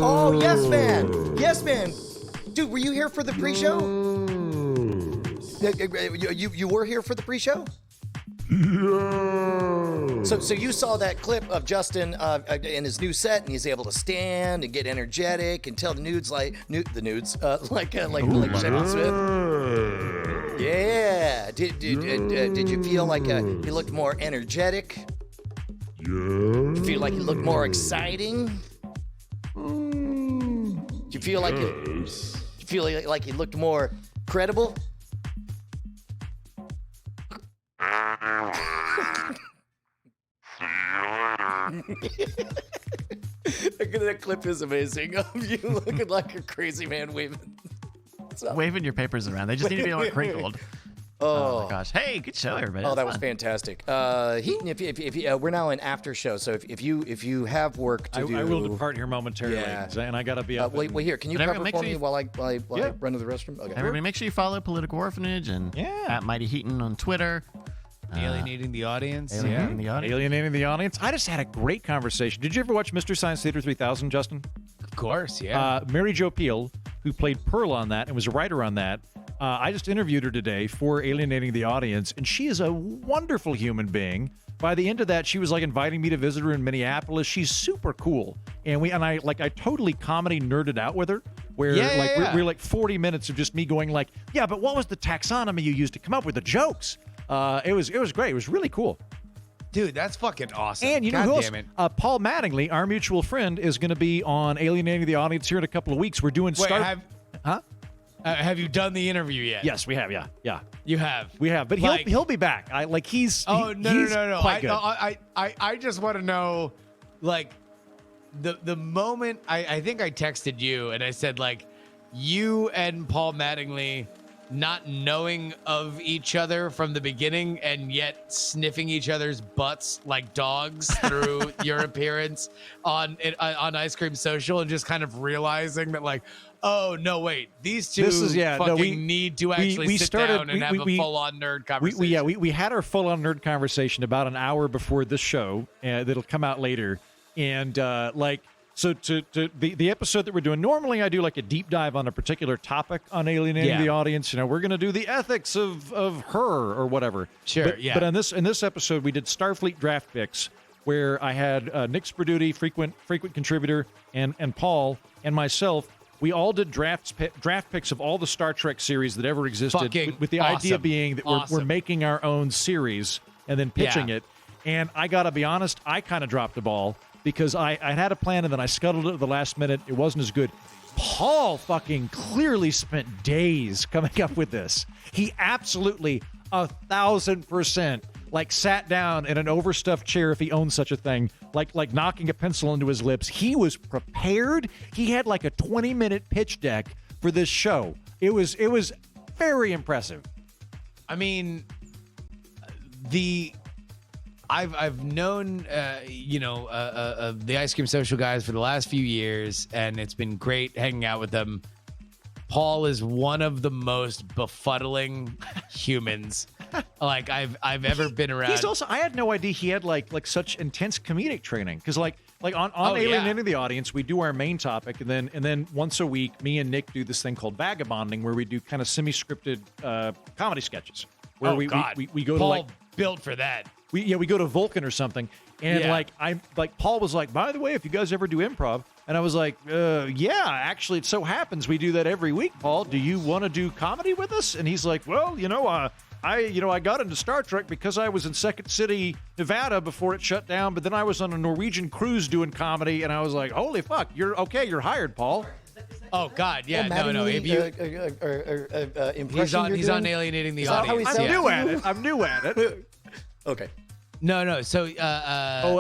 Oh, yes, man. Yes, man. Dude, were you here for the pre-show? You were here for the pre-show? Yeah. So you saw that clip of Justin in his new set, and he's able to stand and get energetic and tell the nudes like Shepard Smith. Yeah. Did you feel like he looked more energetic? Yeah. You feel like he looked more exciting? Do you feel like he looked more credible? That clip is amazing of you looking like a crazy man waving your papers around. They just need to be more crinkled. Oh my gosh! Hey, good show, everybody. Oh, that was fantastic. Heaton, if we're now in Aftershow, so if you have work to do, I will depart here momentarily, and I gotta be up. Wait, here. Can you cover for me while I run to the restroom? Okay. Everybody, make sure you follow Political Orphanage and at Mighty Heaton on Twitter. Alienating the audience. Alienating the audience. I just had a great conversation. Did you ever watch Mystery Science Theater 3000, Justin? Of course, yeah. Mary Jo Pehl, who played Pearl on that and was a writer on that, I just interviewed her today for Alienating the Audience, and she is a wonderful human being. By the end of that, she was like inviting me to visit her in Minneapolis. She's super cool, and I totally comedy nerded out with her. Where we're like 40 minutes of just me going like, yeah, but what was the taxonomy you used to come up with the jokes? It was great. It was really cool. Dude, that's fucking awesome. And you know who else? Paul Mattingly, our mutual friend, is going to be on Alienating the Audience here in a couple of weeks. We're doing have you done the interview yet? Yes, we have. Yeah. You have. We have, but he'll be back. He's no. Quite good. I just want to know, like, the moment I think I texted you and I said like, you and Paul Mattingly not knowing of each other from the beginning and yet sniffing each other's butts like dogs through your appearance on Ice Cream Social, and just kind of realizing that like, oh no, wait, these two need to actually sit down and have a full-on nerd conversation. We had our full-on nerd conversation about an hour before this show that'll come out later, and So to the episode that we're doing, normally I do like a deep dive on a particular topic on Alienating the Audience. You know, we're going to do the ethics of her or whatever. Sure, But in this episode, we did Starfleet draft picks, where I had Nick Sperduti, frequent contributor, and Paul and myself. We all did draft picks of all the Star Trek series that ever existed, with the idea being that we're making our own series and then pitching it. And I got to be honest, I kind of dropped the ball, because I had a plan and then I scuttled it at the last minute. It wasn't as good. Paul fucking clearly spent days coming up with this. He absolutely 1,000% sat down in an overstuffed chair, if he owns such a thing, like knocking a pencil into his lips. He was prepared. He had like a 20-minute pitch deck for this show. It was very impressive. I mean, I've known the Ice Cream Social guys for the last few years, and it's been great hanging out with them. Paul is one of the most befuddling humans I've ever been around. He's also, I had no idea he had like such intense comedic training, because on Alienating the Audience, we do our main topic, and then once a week, me and Nick do this thing called vagabonding, where we do kind of semi-scripted comedy sketches. Where we go Paul built for that. We go to Vulcan or something, and Paul was like, by the way, if you guys ever do improv, and I was like, actually, it so happens we do that every week, Paul. Do you want to do comedy with us? And he's like, well, I got into Star Trek because I was in Second City, Nevada before it shut down, but then I was on a Norwegian cruise doing comedy, and I was like, holy fuck, you're hired, Paul. Oh God, yeah, no. If you he's on Alienating the Audience. I'm new at it. Okay. No. So,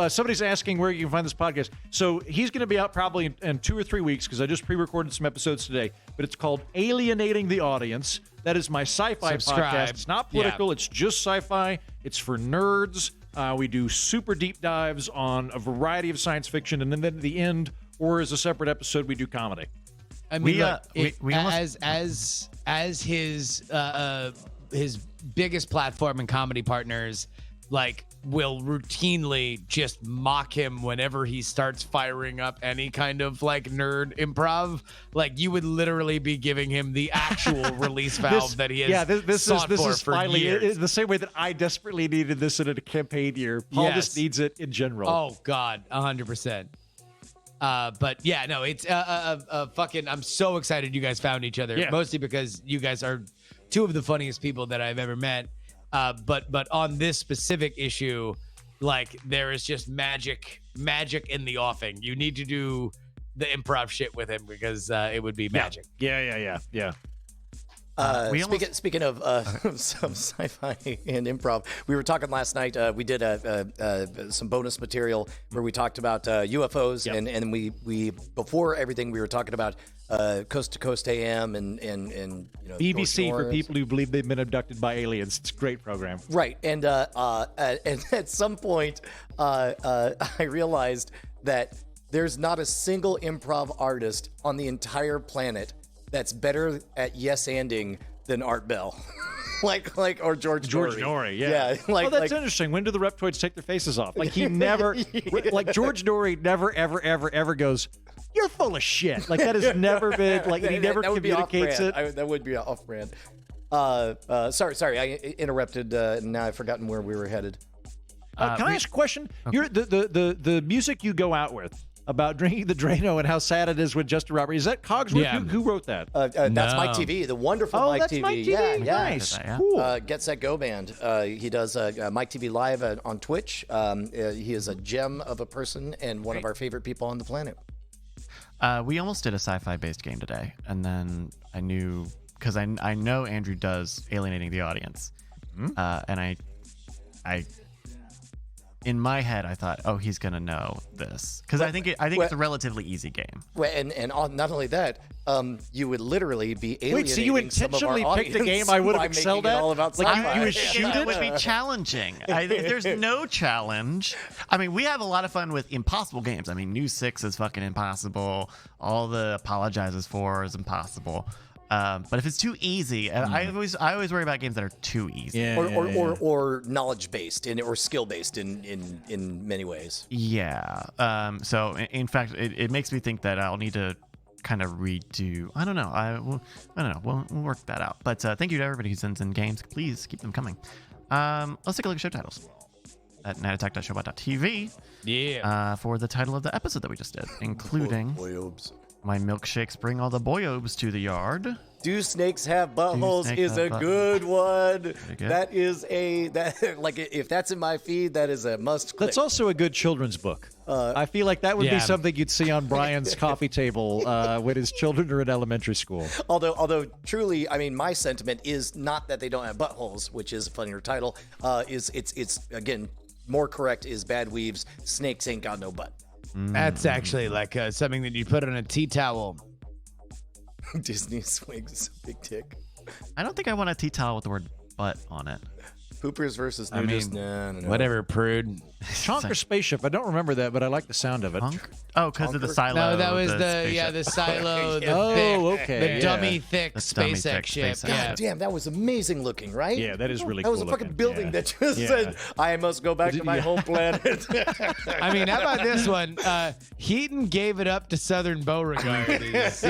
somebody's asking where you can find this podcast. So he's going to be out probably in 2 or 3 weeks, because I just pre-recorded some episodes today. But it's called Alienating the Audience. That is my sci-fi podcast. It's not political. It's just sci-fi. It's for nerds. We do super deep dives on a variety of science fiction, and then at the end, or as a separate episode, we do comedy. I mean, as his biggest platform and comedy partners, will routinely just mock him whenever he starts firing up any kind of like nerd improv. Like you would literally be giving him the actual release valve that he has this is for finally years. the same way that I desperately needed this in a campaign year. Paul just needs it in general. Oh God, 100%. But yeah, no, it's fucking. I'm so excited you guys found each other. Yeah. Mostly because you guys are two of the funniest people that I've ever met. But on this specific issue, like there is just magic in the offing. You need to do the improv shit with him because it would be magic. Yeah. Speaking of some sci-fi and improv, we were talking last night. We did some bonus material where we talked about UFOs, and we before everything we were talking about Coast to Coast AM and BBC George for people who believe they've been abducted by aliens. It's a great program. Right, and at some point, I realized that there's not a single improv artist on the entire planet that's better at yes-anding than Art Bell. or George Norrie, yeah. That's interesting. When do the Reptoids take their faces off? Like he never, like George Norrie never, ever goes, "You're full of shit." Like that has never been, like he never communicates it. That would be off-brand. Sorry, I interrupted, and now I've forgotten where we were headed. Can I ask a question? Okay. You're the music you go out with about drinking the Drano and how sad it is with Justin Robert. Is that Cogsworth? Yeah. Who wrote that? That's Mike TV, the wonderful Mike that's TV. Mike TV. Yeah. Nice. Cool. Get Set Go Band. He does Mike TV Live on Twitch. He is a gem of a person and one of our favorite people on the planet. We almost did a sci-fi based game today, and then I knew because I know Andrew does Alienating the Audience, and I in my head I thought, oh, he's gonna know this because I think it's a relatively easy game. Well, and not only that, you would literally be alienating. Wait, so you intentionally picked a game I would have excelled at? All about like you would shoot shoot it would be challenging. There's no challenge. I mean, we have a lot of fun with impossible games. I mean, New 6 is fucking impossible. All the Apologizes for is impossible. But if it's too easy, I always worry about games that are too easy, or knowledge based or skill based in many ways. Yeah. So in fact, it makes me think that I'll need to kind of redo. I don't know. I don't know. We'll work that out. But thank you to everybody who sends in games. Please keep them coming. Let's take a look at show titles at nightattack.showbot.tv. Yeah. For the title of the episode that we just did, including. My milkshakes bring all the boyobes to the yard. Do snakes have buttholes is a good one. That is like if that's in my feed, that is a must click. That's also a good children's book. I feel like that would be something you'd see on Brian's coffee table when his children are in elementary school. Although truly, I mean, my sentiment is not that they don't have buttholes, which is a funnier title. It's again more correct is Bad Weaves. Snakes ain't got no butt. That's actually like something that you put on a tea towel. Disney swings big dick. I don't think I want a tea towel with the word butt on it. Poopers versus nudists. No. Whatever, prude. Chonk or spaceship? I don't remember that, but I like the sound of it. Punk? Oh, because of the silo. No, that was the the silo. Okay. The dummy thick SpaceX ship. Yeah. God damn, that was amazing looking, right? Yeah, that is really that cool. Was a fucking building that just Yeah. said, "I must go back to my home planet." I mean, how about this one? Heaton gave it up to Southern Beauregard. Let's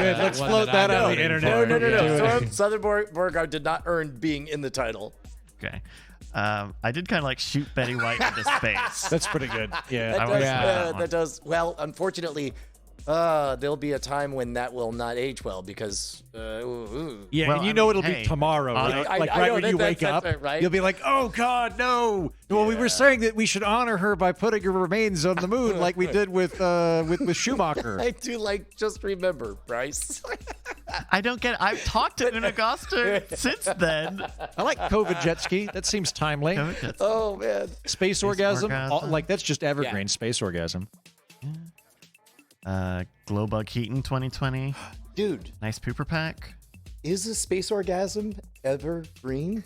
float that on the internet. No. Southern Beauregard did not earn being in the title. Okay. I did kind of like shoot Betty White into space. That's pretty good. Yeah. That does. Well, unfortunately, there'll be a time when that will not age well because. Yeah, Well, and you I know mean, it'll hey, be tomorrow. I Like know right when that- you wake that's up, right. you'll be like, "Oh God, no!" Well, we were saying that we should honor her by putting her remains on the moon, like we did with Schumacher. I do like just remember, Bryce. I don't get it. I've talked to Unagoster since then. I like COVID jet ski. That seems timely. Oh man. Space orgasm, orgasm. like that's just evergreen. Yeah. Space orgasm. Glowbug Heaton 2020. Dude, Nice pooper pack. is a space orgasm ever green?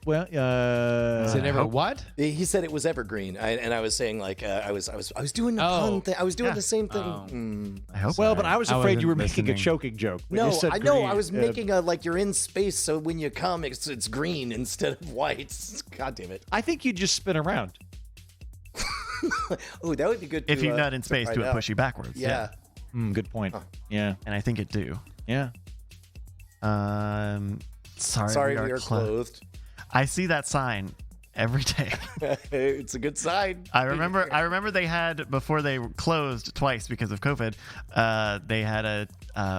Well, Is it ever what? He said it was evergreen, and I was saying like I was doing the pun thing. I was doing the same thing. I hope. well, but I was afraid you were wasn't making a listening. choking joke. when you No, said I know. green. I was making a like you're in space, so when you come, it's green instead of white. God damn it! I think you just spin around. Oh, that would be good. if to, you're not in to space, find do it out. push you backwards. Yeah. Good point. Yeah, And I think it do. yeah. Sorry, we are clothed. I see that sign every day. It's a good sign. I remember they had, before they closed twice because of COVID, they had a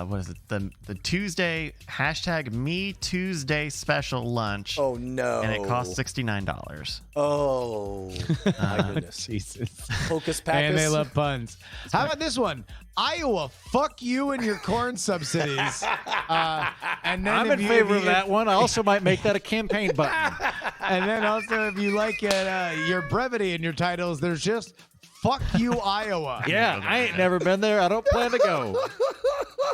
what is it, the Tuesday #MeTuesday special lunch. Oh no! And it cost $69. Oh my goodness! Jesus. Hocus pocus. And they love puns. How about this one? Iowa, fuck you and your corn subsidies. And then I'm if in you- favor if of you- that one. I also might make that a campaign button. And then also, if you like your brevity in your titles, there's just fuck you, Iowa. Yeah, I ain't never been there. I don't plan to go.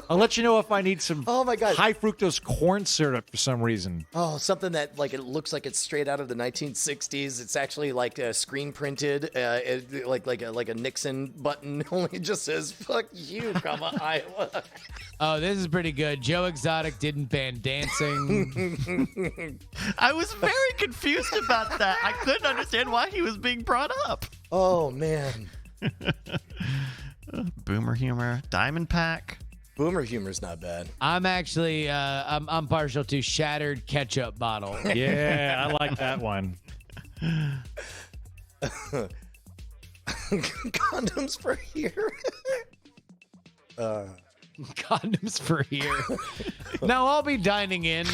I'll let you know if I need some Oh my God. high fructose corn syrup for some reason. Oh, something that like it looks like it's straight out of the 1960s. It's actually like screen printed, like a Nixon button. Only just says "fuck you, comma Iowa." Oh, this is pretty good. Joe Exotic didn't ban dancing. I was very confused about that. I couldn't understand why he was being brought up. Oh man, Boomer humor, Diamond Pack. boomer humor's not bad. I'm actually I'm partial to shattered ketchup bottle. Yeah, I like that one. Condoms for here. Condoms for here. No, I'll be dining in.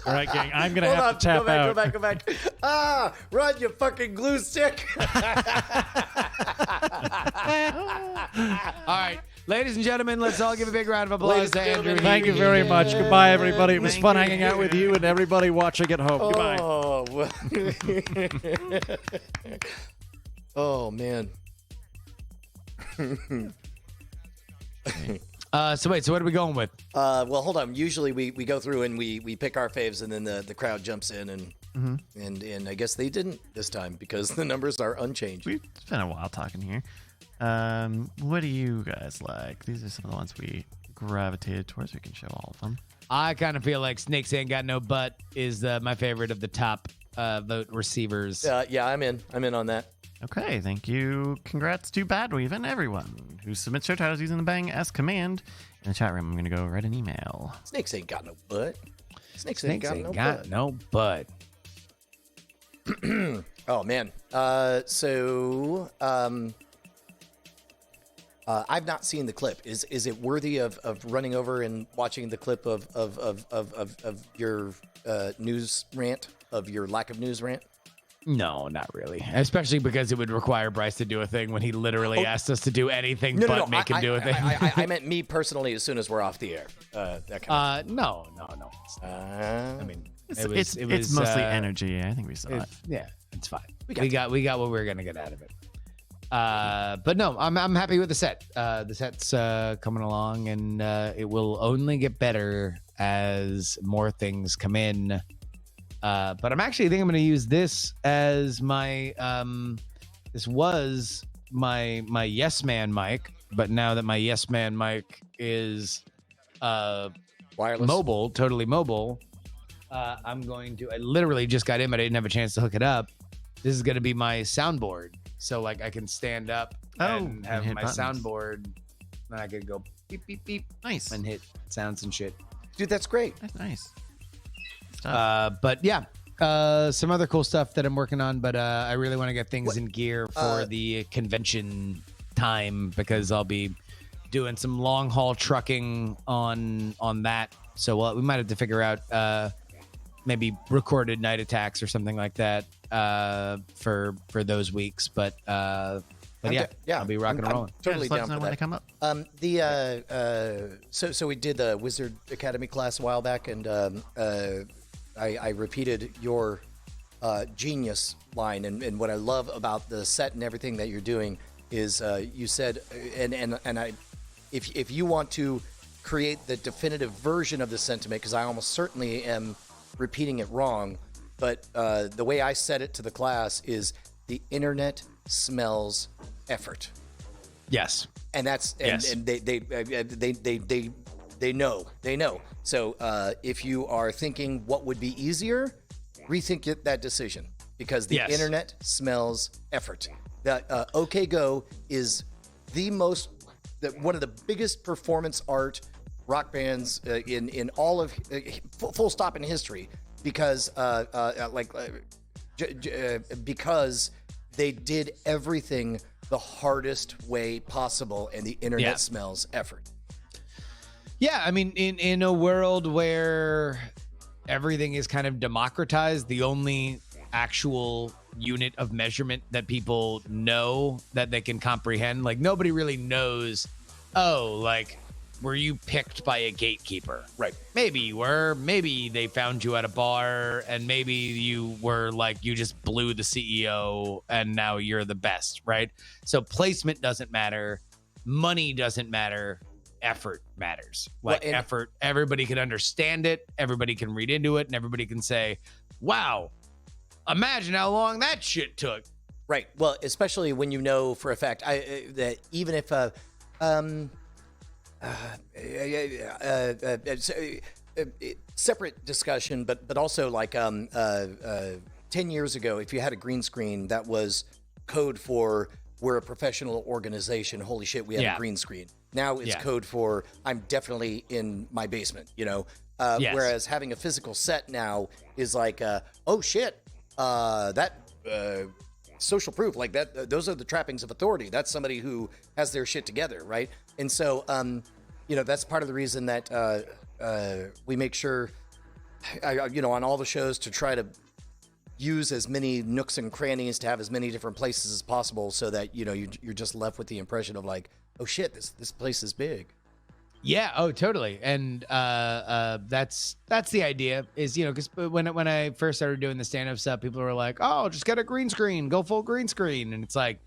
All right, gang, I'm going to Hold have on, to tap out. Go back. Ah, run, you fucking glue stick. All right, ladies and gentlemen, let's all give a big round of applause Ladies to and Andrew. gentlemen, Thank you very much. Goodbye, everybody. It was Thank fun you. hanging out with you and everybody watching at home. Goodbye. Oh, well. Oh man. So wait, so what are we going with? Well, hold on. Usually we go through and we pick our faves, and then the crowd jumps in, and I guess they didn't this time because the numbers are unchanged. We've spent a while talking here. What do you guys like? These are some of the ones we gravitated towards. We can show all of them. I kind of feel like Snakes Ain't Got No Butt is my favorite of the top vote receivers. Yeah, I'm in on that. Okay, thank you. Congrats to Badweave and everyone who submits show titles using the Bang S command. In the chat room, I'm going to go write an email. Snakes ain't got no butt. Snakes Snakes got Ain't no Got butt. No Butt. Oh man. I've not seen the clip. Is it worthy of running over and watching the clip of your news rant, of your lack of news rant? No, not really. Especially because it would require Bryce to do a thing when he literally asked us to do anything but make him do a thing. I meant me personally. As soon as we're off the air, that kind No. I mean, it was It's mostly energy. I think we saw it. Yeah, it's fine. We got got what we were gonna get out of it. But no, I'm happy with the set. The set's coming along, and it will only get better as more things come in. But I'm actually think I'm going to use this as my this was my Yes Man mic, but now that my Yes Man mic is wireless. mobile, totally mobile, I'm going to. I literally just got in, but I didn't have a chance to hook it up. This is going to be my soundboard, so like I can stand up and have hit my buttons. soundboard, and I could go beep beep beep Nice. and hit sounds and shit. Dude, that's great. That's nice. Stuff. But yeah, some other cool stuff that I'm working on, but I really want to get things in gear for the convention time because I'll be doing some long haul trucking on that. So we might have to figure out maybe recorded night attacks or something like that for those weeks. But I'll be rocking and I'm rolling. totally just let down us know for when that. they come up. So we did the Wizard Academy class a while back, and I repeated your genius line, and what I love about the set and everything that you're doing is you said, and I, if you want to create the definitive version of the sentiment, because I almost certainly am repeating it wrong. But the way I said it to the class is the internet smells effort. Yes. And that's Yes. and they know. So if you are thinking what would be easier, rethink that decision, because the Yes. internet smells effort. That OK Go is one of the biggest performance art rock bands in all of full stop in history, because because they did everything the hardest way possible, and the internet Yeah. smells effort. Yeah, I mean, in a world where everything is kind of democratized, the only actual unit of measurement that people know that they can comprehend, like nobody really knows, were you picked by a gatekeeper? Right. Maybe you were, maybe they found you at a bar, and maybe you were like, you just blew the CEO and now you're the best, right? So placement doesn't matter, money doesn't matter, effort matters. Like effort, everybody can understand it, everybody can read into it, and everybody can say, wow, imagine how long that shit took. Right. Well, especially when you know for a fact that even if separate discussion, but also like 10 years ago, if you had a green screen, that was code for we're a professional organization. Holy shit, we have a green screen. Now it's code for I'm definitely in my basement, you know? Yes. Whereas having a physical set now is like, oh shit, that social proof, like that, those are the trappings of authority. That's somebody who has their shit together, right? And so, that's part of the reason that we make sure, on all the shows to try to use as many nooks and crannies, to have as many different places as possible, so that you're just left with the impression of like, oh shit, this place is big. Yeah. Oh, totally. And that's the idea. Is because when I first started doing the stand-up stuff, people were like, "Oh, just get a green screen, go full green screen," and it's like,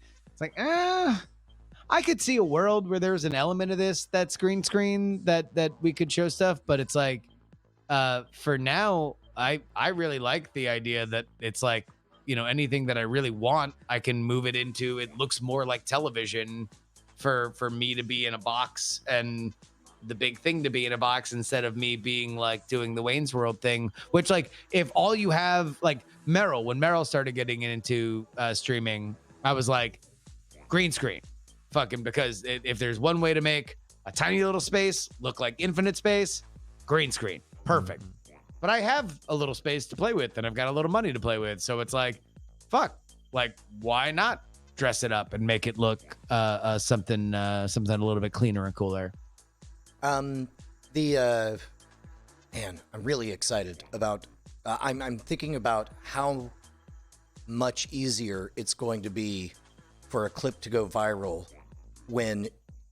I could see a world where there's an element of this that's green screen that we could show stuff, but it's like, for now, I really like the idea that it's like, anything that I really want, I can move it into. It looks more like television for me to be in a box, and the big thing to be in a box, instead of me being like doing the Wayne's World thing, which, like, if all you have, like when Meryl started getting into streaming, I was like, green screen, fucking, because if there's one way to make a tiny little space look like infinite space, green screen, perfect. But I have a little space to play with, and I've got a little money to play with, so it's like, fuck, like, why not dress it up and make it look something a little bit cleaner and cooler? Man, I'm really excited about. I'm thinking about how much easier it's going to be for a clip to go viral when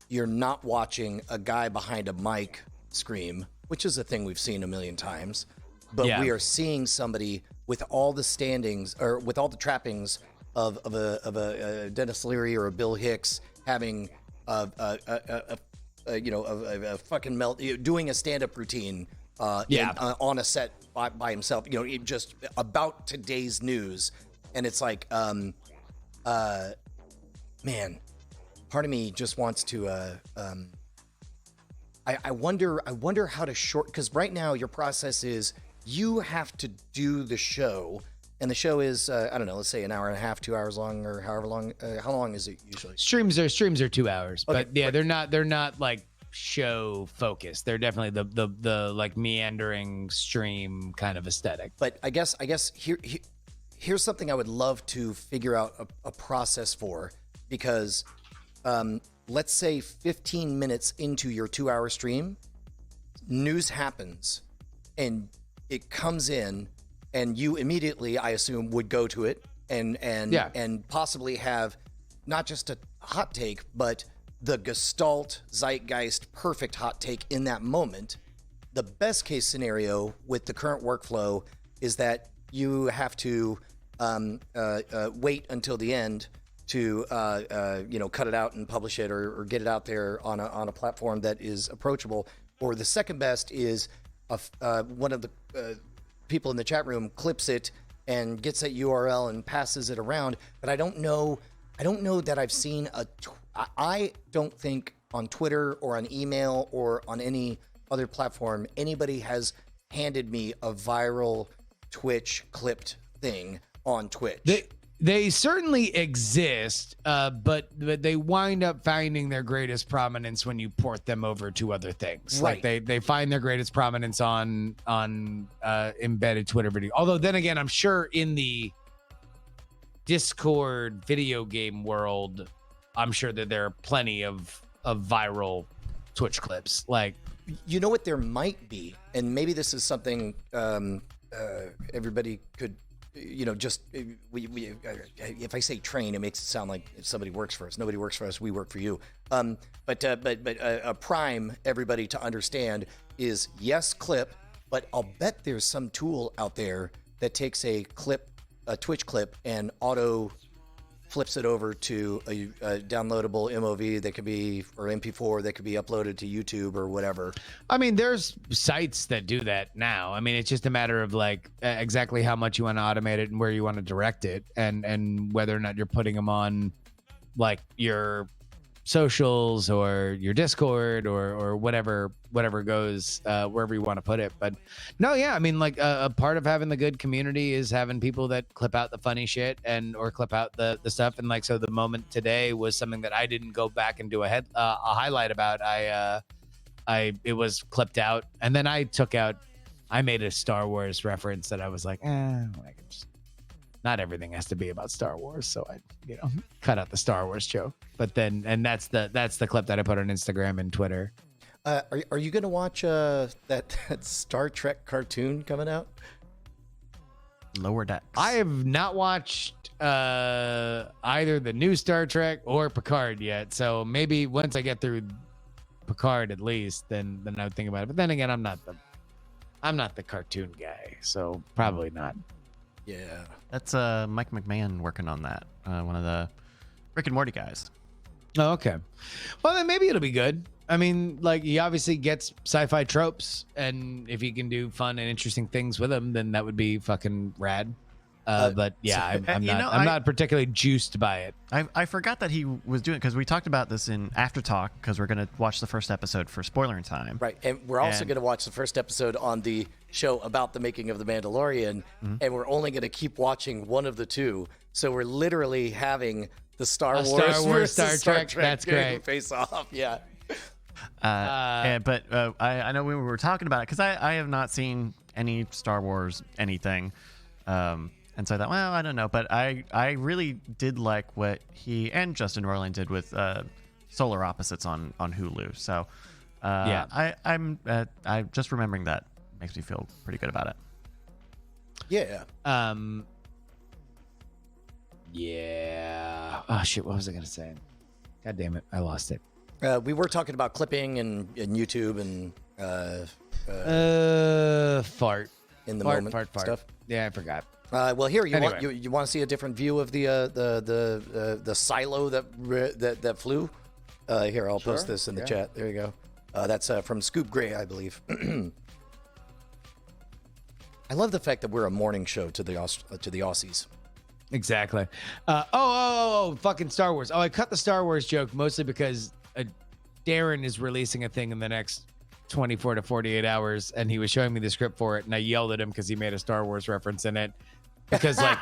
you're not watching a guy behind a mic scream, which is a thing we've seen a million times, but we are seeing somebody with all the standings, or with all the trappings of a Dennis Leary or a Bill Hicks, having a fucking doing a stand-up routine on a set by himself, just about today's news. And it's like, man, part of me just wants to I wonder how to because right now your process is you have to do the show, and the show is I don't know, let's say an hour and a half, 2 hours long, or however long. How long is it usually? Streams are 2 hours, Okay, but yeah, they're not like show focused. They're definitely the like meandering stream kind of aesthetic. But I guess here's something I would love to figure out a process for, because let's say 15 minutes into your 2-hour stream, news happens and it comes in, and you immediately, I assume, would go to it and possibly have not just a hot take, but the gestalt, zeitgeist, perfect hot take in that moment. The best case scenario with the current workflow is that you have to wait until the end to cut it out and publish it, or get it out there on a platform that is approachable. or the second best is one of the people in the chat room clips it and gets that URL and passes it around. But I don't know that I've seen I don't think on Twitter or on email or on any other platform anybody has handed me a viral Twitch clipped thing on Twitch. They certainly exist, but they wind up finding their greatest prominence when you port them over to other things. Right. Like they find their greatest prominence on embedded Twitter video. Although then again, I'm sure in the Discord video game world, I'm sure that there are plenty of viral Twitch clips. Like, you know what there might be, and maybe this is something everybody could. Just if I say train, it makes it sound like somebody works for us. Nobody works for us. We work for you. But a prime everybody to understand is yes, clip, but I'll bet there's some tool out there that takes a Twitch clip, and auto flips it over to a downloadable MOV that could be, or MP4 that could be uploaded to YouTube or whatever. I mean, there's sites that do that now. I mean, it's just a matter of like exactly how much you want to automate it and where you want to direct it, and whether or not you're putting them on like your socials or your Discord or whatever goes wherever you want to put it. But no, yeah, I mean, like a part of having the good community is having people that clip out the funny shit or clip out the stuff. And like, so the moment today was something that I didn't go back and do a highlight about. It was clipped out, and then I made a Star Wars reference that I was like, not everything has to be about Star Wars, so I, cut out the Star Wars joke. But then, and that's the clip that I put on Instagram and Twitter. Are you gonna watch that Star Trek cartoon coming out? Lower Decks. I have not watched either the new Star Trek or Picard yet, so maybe once I get through Picard at least, then I would think about it. But then again, I'm not the cartoon guy, so probably not. Yeah, That's Mike McMahon working on that. One of the Rick and Morty guys. Oh, okay. Well, then maybe it'll be good. I mean, like, he obviously gets sci-fi tropes, and if he can do fun and interesting things with them, then that would be fucking rad. But yeah, I'm not particularly juiced by it. I forgot that he was doing, because we talked about this in After Talk, because we're going to watch the first episode for spoiler in time. right. And we're also going to watch the first episode on the show about the making of The Mandalorian, and we're only going to keep watching one of the two. So we're literally having the Star Wars versus Star Trek. That's great. Face off. Yeah. But I know we were talking about it, because I have not seen any Star Wars anything. And so I thought, well, I don't know. But I really did like what he and Justin Roiland did with Solar Opposites on Hulu. So yeah, I'm just remembering that makes me feel pretty good about it. Yeah. Yeah. Oh shit! What was I gonna say? God damn it! I lost it. We were talking about clipping and YouTube and fart in the fart, moment fart. stuff. Yeah, I forgot. Well, here you Anyway. want to see a different view of the silo that flew. Here, I'll post this in the chat. There you go. That's from Scoop Gray, I believe. I love the fact that we're a morning show to the Aussies. Exactly. Fucking Star Wars. Oh, I cut the Star Wars joke mostly because Darren is releasing a thing in the next 24 to 48 hours, and he was showing me the script for it, and I yelled at him because he made a Star Wars reference in it. Because like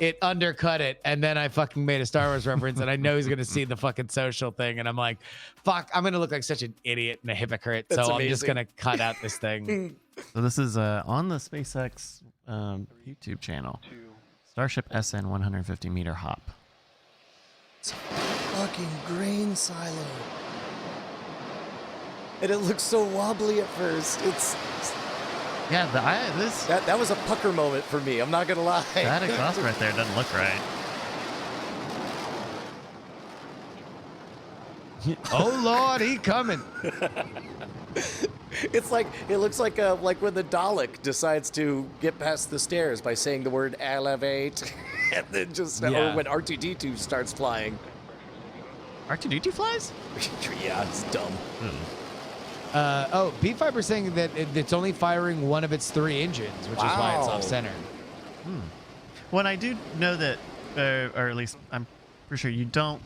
it undercut it, and then I fucking made a Star Wars reference, and I know he's gonna see the fucking social thing, and I'm like, fuck, I'm gonna look like such an idiot and a hypocrite. That's so amazing. I'm just gonna cut out this thing. So this is on the SpaceX YouTube channel. Starship SN 150 meter hop. It's a fucking grain silo. And it looks so wobbly at first. Yeah, That was a pucker moment for me. I'm not gonna lie. that exhaust right there doesn't look right. Oh Lord, he coming. It looks like when the Dalek decides to get past the stairs by saying the word elevate, and then just or when R2D2 starts flying. R2D2 flies? Yeah, it's dumb. B Fiber saying that it's only firing one of its 3 engines, which is why it's Wow. off center. Well, I do know that, or at least I'm pretty sure you don't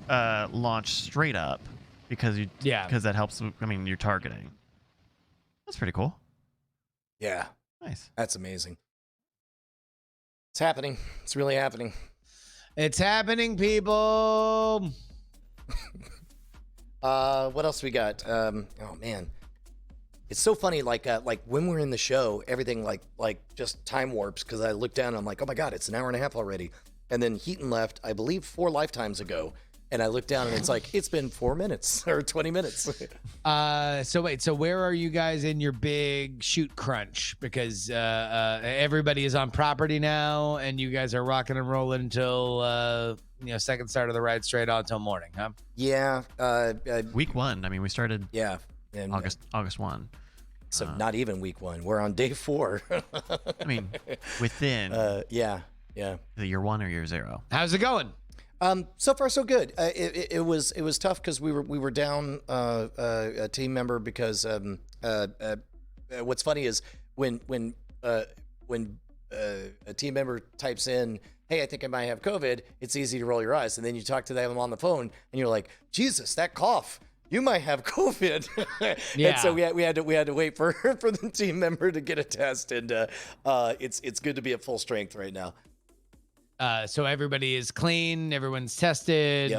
launch straight up because that helps. I mean, you're targeting. That's pretty cool. Yeah, Nice. that's amazing. It's happening. It's really happening. It's happening, people. What else we got? Oh man, it's so funny. Like when we're in the show, everything like just time warps because I look down and I'm like, oh my god, it's an hour and a half already. And then Heaton left, I believe, 4 lifetimes ago. And I look down and it's like, it's been 4 minutes or 20 minutes. So wait, so where are you guys in your big shoot crunch? Because everybody is on property now, and you guys are rocking and rolling until second start of the ride straight on until morning, huh? Yeah. Week 1. I mean, we started Yeah. And, August 1. So not even week 1. We're on day 4. I mean, within Yeah. the year 1 or year 0. How's it going? So far so good. It was tough because we were down a team member because what's funny is when a team member types in, hey, I think I might have COVID, it's easy to roll your eyes, and then you talk to them on the phone and you're like, Jesus, that cough, you might have COVID. Yeah. And so we had to wait for the team member to get a test, and it's good to be at full strength right now. So everybody is clean, everyone's tested.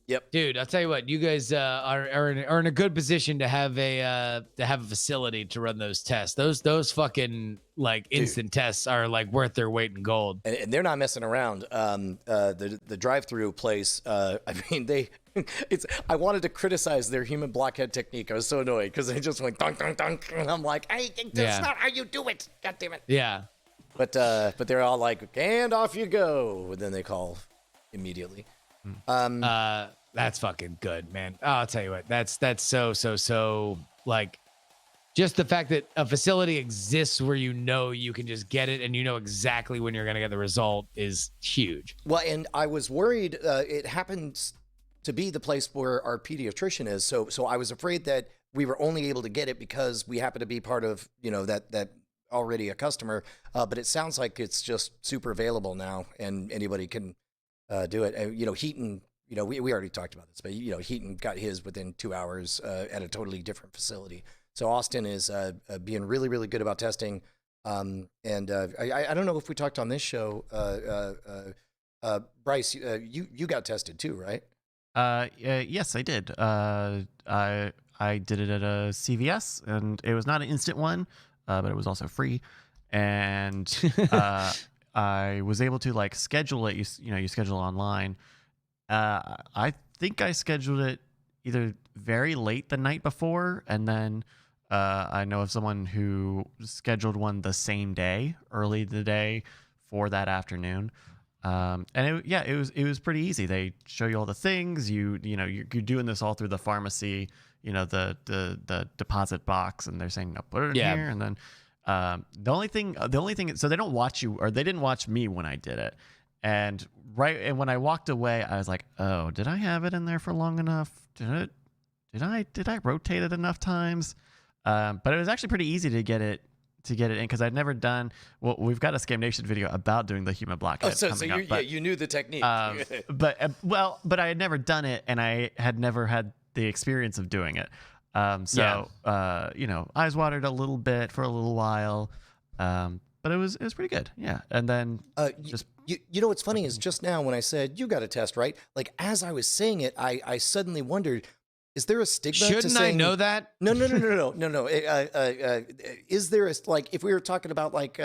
Yep. Dude, I'll tell you what, you guys are in a good position to have a facility to run those tests. Those fucking like instant tests are like worth their weight in gold. And they're not messing around. The drive-through place. I mean, I wanted to criticize their human blockhead technique. I was so annoyed because they just went dunk dunk dunk, and I'm like, hey, that's not how you do it. God damn it. Yeah. But they're all like, and off you go. And then they call immediately. That's fucking good, man. Oh, I'll tell you what, that's so like, just the fact that a facility exists where you can just get it and you know exactly when you're gonna get the result is huge. Well, and I was worried. It happens to be the place where our pediatrician is. So I was afraid that we were only able to get it because we happen to be part of that already a customer. But it sounds like it's just super available now, and anybody can do it. Heaton. We already talked about this, but Heaton got his within 2 hours at a totally different facility. So Austin is being really, really good about testing. I don't know if we talked on this show. Bryce, you got tested too, right? Yes, I did. I did it at a CVS, and it was not an instant one, but it was also free. And I was able to schedule it. You schedule online. I think I scheduled it either very late the night before, and then I know of someone who scheduled one the same day, early the day for that afternoon. And it was pretty easy. They show you all the things. You're doing this all through the pharmacy. The deposit box, and they're saying, no, put it in here, and then the only thing, so they don't watch you, or they didn't watch me when I did it. And when I walked away, I was like, oh, did I have it in there for long enough? Did I rotate it enough times? But it was actually pretty easy to get it in, because I'd never done. Well, we've got a Scam Nation video about doing the human blockhead. Oh, so you knew the technique. But I had never done it, and I had never had the experience of doing it. Eyes watered a little bit for a little while. But it was pretty good. Yeah. And then what's funny is just now when I said you got a test, right? Like as I was saying it, I suddenly wondered, is there a stigma? Shouldn't I know that? No. Is there if we were talking about HIV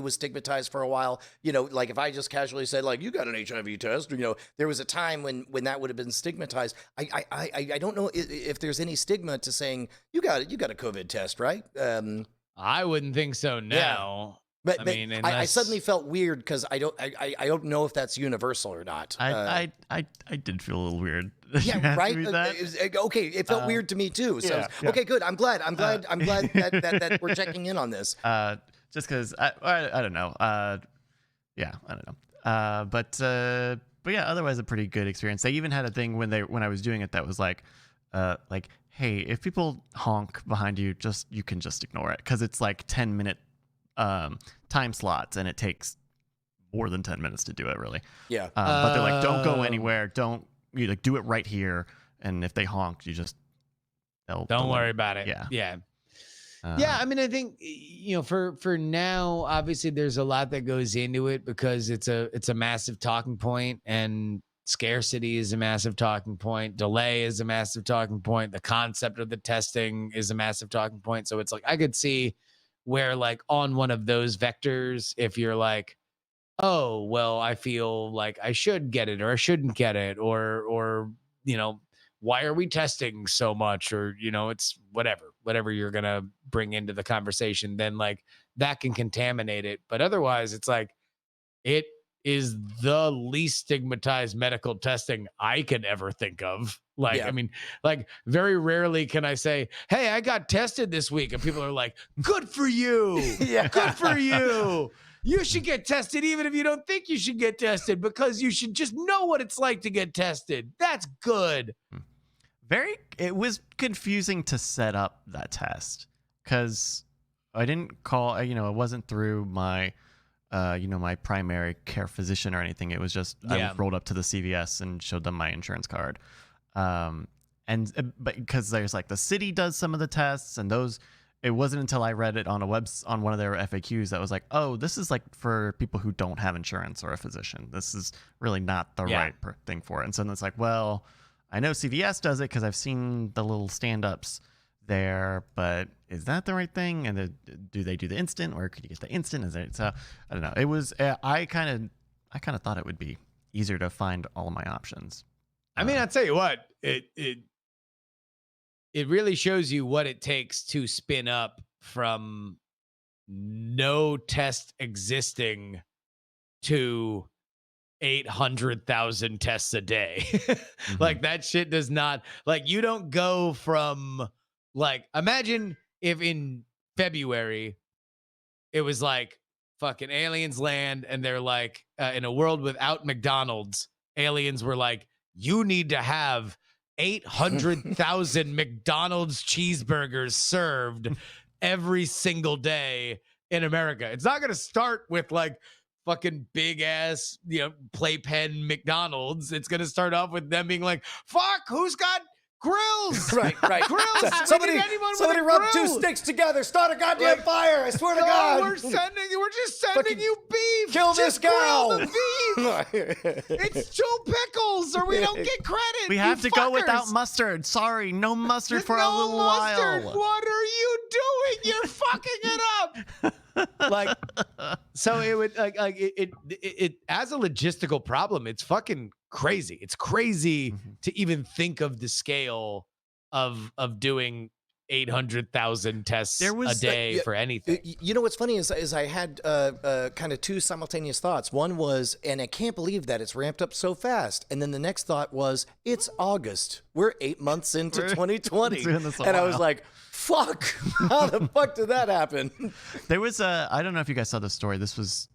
was stigmatized for a while, like if I just casually said you got an HIV test, there was a time when that would have been stigmatized. I don't know if there's any stigma to saying you got a COVID test, right? I wouldn't think so now. But I suddenly felt weird because I don't know if that's universal or not. I did feel a little weird. Yeah, right. Okay, it felt weird to me too. So okay, good. I'm glad that we're checking in on this. Just because I don't know. I don't know. But But yeah, otherwise a pretty good experience. They even had a thing when I was doing it that was like, hey, if people honk behind you, you can just ignore it because it's like 10-minute time slots and it takes more than 10 minutes to do it, really. Yeah. But they're like, don't go anywhere. You like do it right here. And if they honk, you just don't worry about it. Yeah. Yeah. Yeah, I mean, I think for now, obviously, there's a lot that goes into it because it's a massive talking point, and scarcity is a massive talking point. Delay is a massive talking point. The concept of the testing is a massive talking point. So it's like I could see where, like, on one of those vectors, if you're like, oh, well, I feel like I should get it or I shouldn't get it, or why are we testing so much, or it's whatever you're gonna bring into the conversation, then like that can contaminate it. But otherwise, it's like it is the least stigmatized medical testing I can ever think of. Like, Yeah. I mean, like very rarely can I say, hey, I got tested this week, and people are like, good for you. Yeah. Good for you. You should get tested even if you don't think you should get tested, because you should just know what it's like to get tested. That's good. It was confusing to set up that test because I didn't call, it wasn't through my, my primary care physician or anything. It was just, I rolled up to the CVS and showed them my insurance card. But because there's like the city does some of the tests, and those, it wasn't until I read it on on one of their FAQs that was like, oh, this is like for people who don't have insurance or a physician. This is really not the right thing for it. And so then it's like, well, I know CVS does it because I've seen the little stand-ups there, but is that the right thing? And do they do the instant, or could you get the instant? So I don't know. It was I kind of thought it would be easier to find all of my options. I mean, I'll tell you what, it really shows you what it takes to spin up from no test existing to 800,000 tests a day. Like that shit does not, like, you don't go from, like, imagine if in February it was like fucking aliens land and they're like, in a world without McDonald's, aliens were like, you need to have 800,000 McDonald's cheeseburgers served every single day in America. It's not going to start with like fucking big ass, playpen McDonald's. It's going to start off with them being like, fuck, who's got grills? Right. Grills. Somebody rub two sticks together, start a goddamn fire. I swear to God. We're just sending you beef. Kill just this cow. grill the beef. It's 2 pickles or we don't get credit. We have to go without fuckers. mustard. Sorry, no mustard for a little mustard. while. What are you doing? You're fucking it up. Like, so it would like it as a logistical problem, it's fucking crazy. It's crazy to even think of the scale of doing 800,000 tests a day for anything. You know what's funny is I had kind of two simultaneous thoughts. One was, and I can't believe that it's ramped up so fast. And then the next thought was, it's August. We're 8 months into 2020. And I was like, fuck, how the fuck did that happen? There was I don't know if you guys saw this story. This was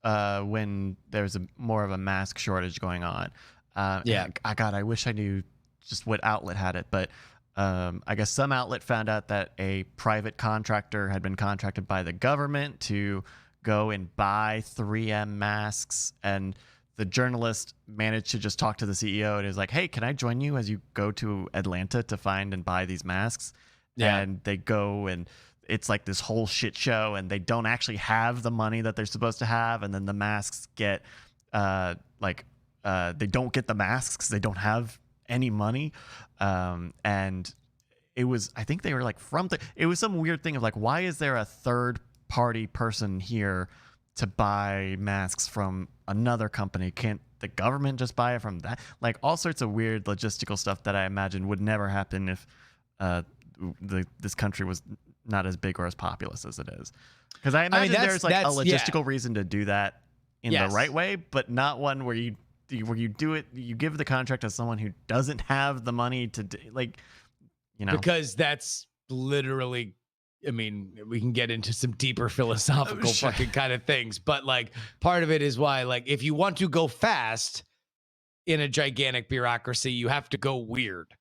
when there was more of a mask shortage going on. I wish I knew just what outlet had it, but I guess some outlet found out that a private contractor had been contracted by the government to go and buy 3M masks, and the journalist managed to just talk to the CEO and he was like, hey, can I join you as you go to Atlanta to find and buy these masks? And they go, and it's like this whole shit show, and they don't actually have the money that they're supposed to have, and then the masks get they don't get the masks because they don't have any money. And it was, I think they were like it was some weird thing of like, why is there a third party person here to buy masks from another company? Can't the government just buy it from that? Like all sorts of weird logistical stuff that I imagine would never happen if this country was not as big or as populous as it is. Because I imagine there's like a logistical reason to do that in the right way, but not one where you do it, you give the contract to someone who doesn't have the money to because that's literally, I mean, we can get into some deeper philosophical fucking kind of things, but like part of it is why, like, if you want to go fast, in a gigantic bureaucracy, you have to go weird.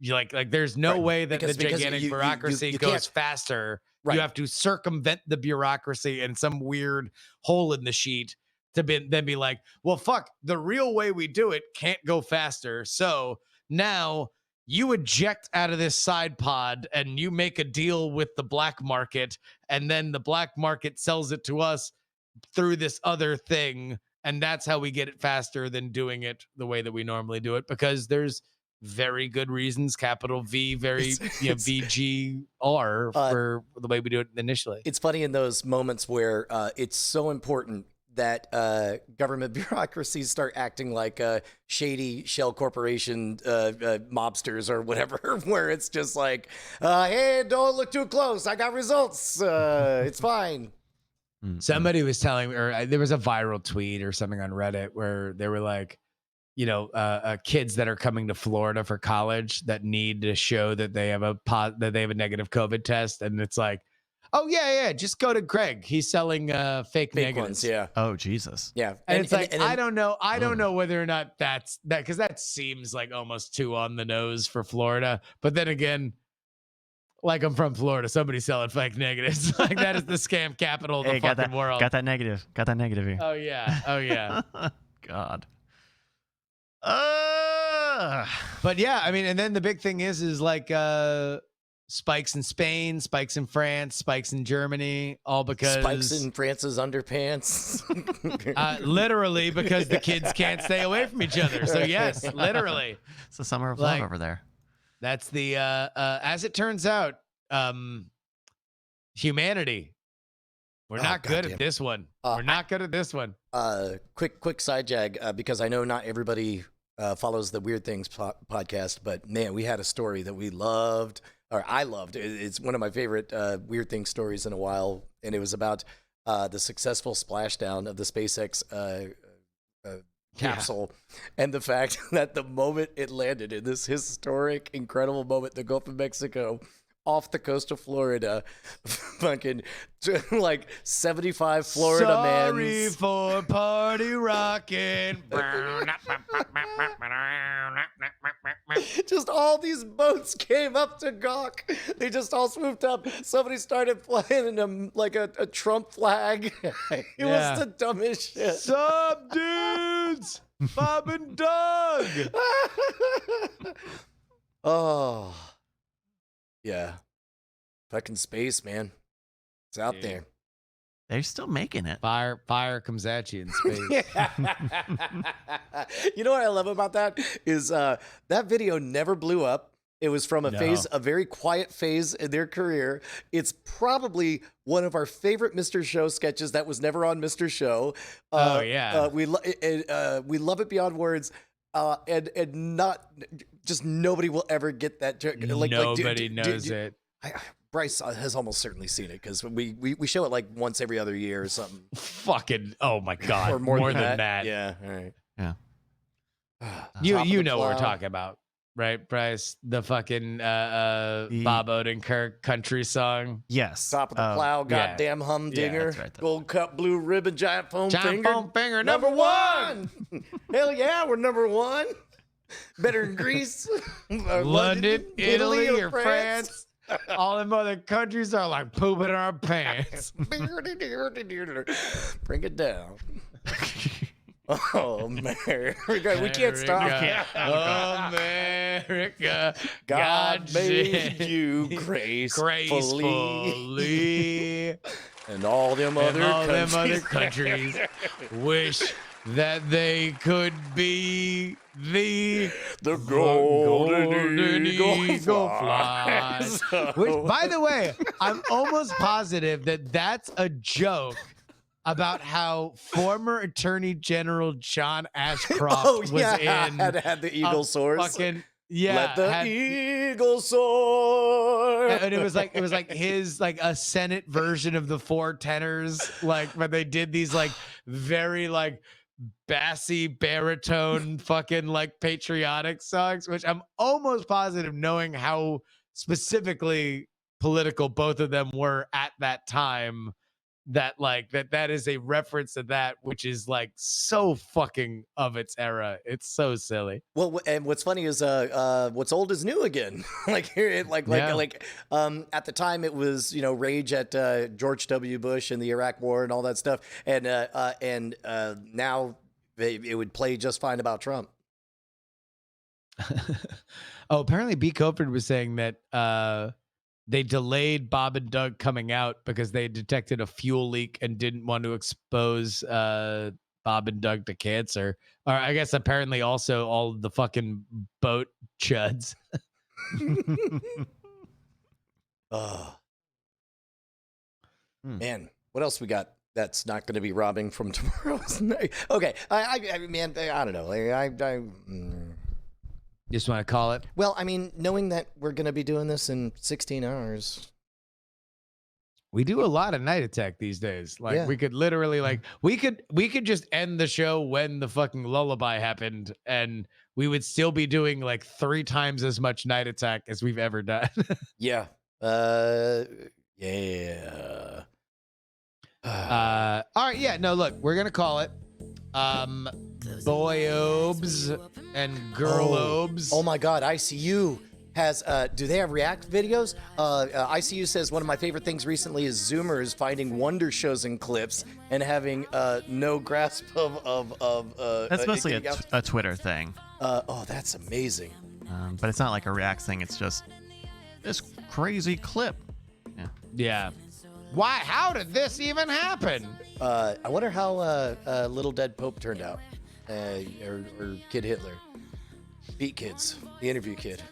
You like there's no Right. way that Because the gigantic you bureaucracy can't- goes faster. Right. You have to circumvent the bureaucracy in some weird hole in the sheet to then be like, well, fuck, the real way we do it can't go faster. So now you eject out of this side pod and you make a deal with the black market, and then the black market sells it to us through this other thing. And that's how we get it faster than doing it the way that we normally do it, because there's very good reasons, capital V, very VGR for the way we do it initially. It's funny in those moments where it's so important that government bureaucracies start acting like shady shell corporation mobsters or whatever, where it's just like, hey, don't look too close. I got results. It's fine. Somebody was telling me, or there was a viral tweet or something on Reddit where they were like, kids that are coming to Florida for college that need to show that they have a negative COVID test, and it's like, oh yeah, just go to Greg. He's selling fake negatives. Ones, yeah. Oh Jesus. Yeah. And it's like, I don't know whether or not that's that, because that seems like almost too on the nose for Florida. But then again, like, I'm from Florida, somebody's selling fake negatives. Like, that is the scam capital of the fucking world. Got that negative here. Oh yeah. God. But yeah, I mean, and then the big thing is like spikes in Spain, spikes in France, spikes in Germany, all because Spikes in France's underpants. literally because the kids can't stay away from each other. So yes, literally. It's the summer of love over there. That's the as it turns out, humanity. We're not good at this one. We're not good at this one. Quick side jag, because I know not everybody follows the Weird Things podcast, but man, we had a story that we loved, or I loved. It's one of my favorite Weird Things stories in a while, and it was about the successful splashdown of the SpaceX capsule, and the fact that the moment it landed in this historic, incredible moment, the Gulf of Mexico, off the coast of Florida, fucking like 75 Florida Sorry mans. for party rocking. Just all these boats came up to gawk. They just all swooped up. Somebody started flying in like a Trump flag. It was the dumbest shit. Sup, dudes? Bob and Doug. Oh. Yeah. Fucking space, man. It's out there. They're still making it. Fire comes at you in space. You know what I love about that is that video never blew up. It was from a very quiet phase in their career. It's probably one of our favorite Mr. Show sketches that was never on Mr. Show. We love it beyond words. And not just nobody will ever get that joke. Nobody knows it. Bryce has almost certainly seen it because we show it like once every other year or something. Fucking, oh my God. Or more than that. Yeah, all right. Yeah. You know what we're talking about, right, Bryce? The fucking Bob Odenkirk country song. Yes. Top of the plow, goddamn humdinger. that's right. Gold cup, blue ribbon, giant foam finger. Foam finger, Number one. Hell yeah, we're number one. Better than Greece. Or London, Italy, or France. All them other countries are like pooping our pants. Bring it down. Oh, America. We can't stop. America. God made you gracefully. And all them other countries wish that they could be the golden eagle flies. Which, by the way, I'm almost positive that that's a joke about how former Attorney General John Ashcroft was in. Had the eagle soars. Fucking, Let the eagle soar. And it was like his like a Senate version of the Four Tenors, like when they did these like very like bassy baritone fucking like patriotic songs, which I'm almost positive, knowing how specifically political both of them were at that time, that like that is a reference to that, which is like so fucking of its era. It's so silly. Well, and what's funny is what's old is new again. Like here, Yeah. at the time it was rage at George W. Bush and the Iraq War and all that stuff, and now it would play just fine about Trump. Oh, apparently B. Copeland was saying that they delayed Bob and Doug coming out because they detected a fuel leak and didn't want to expose Bob and Doug to cancer. Or I guess apparently also all the fucking boat chuds. Oh, Hmm. man, what else we got that's not going to be robbing from tomorrow's night? Okay, I man, I don't know. Just want to call it. Well, I mean, knowing that we're going to be doing this in 16 hours. We do a lot of Night Attack these days. Like Yeah. we could literally we could just end the show when the fucking lullaby happened and we would still be doing like 3 times as much Night Attack as we've ever done. Yeah. Yeah. All right, yeah, no, look, we're gonna call it boy-obes and girl-obes. Oh my God, ICU has, do they have React videos? ICU says one of my favorite things recently is Zoomers finding wonder shows and clips and having no grasp of That's mostly anything else. a Twitter thing. Oh, that's amazing. But it's not like a React thing. It's just this crazy clip. Yeah. Yeah. Why? How did this even happen? I wonder how Little Dead Pope turned out, or Kid Hitler, Beat Kids, the interview kid,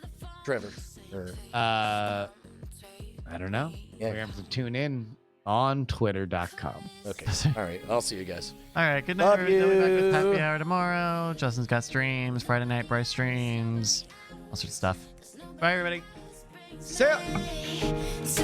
Trevor. I don't know. Yeah. We're gonna have to tune in on twitter.com. Okay, all right, I'll see you guys. All right. Good night. Love everybody. We'll be back with you. Happy Hour tomorrow. Justin's got streams. Friday night, Bryce streams. All sorts of stuff. Bye, everybody. See ya. So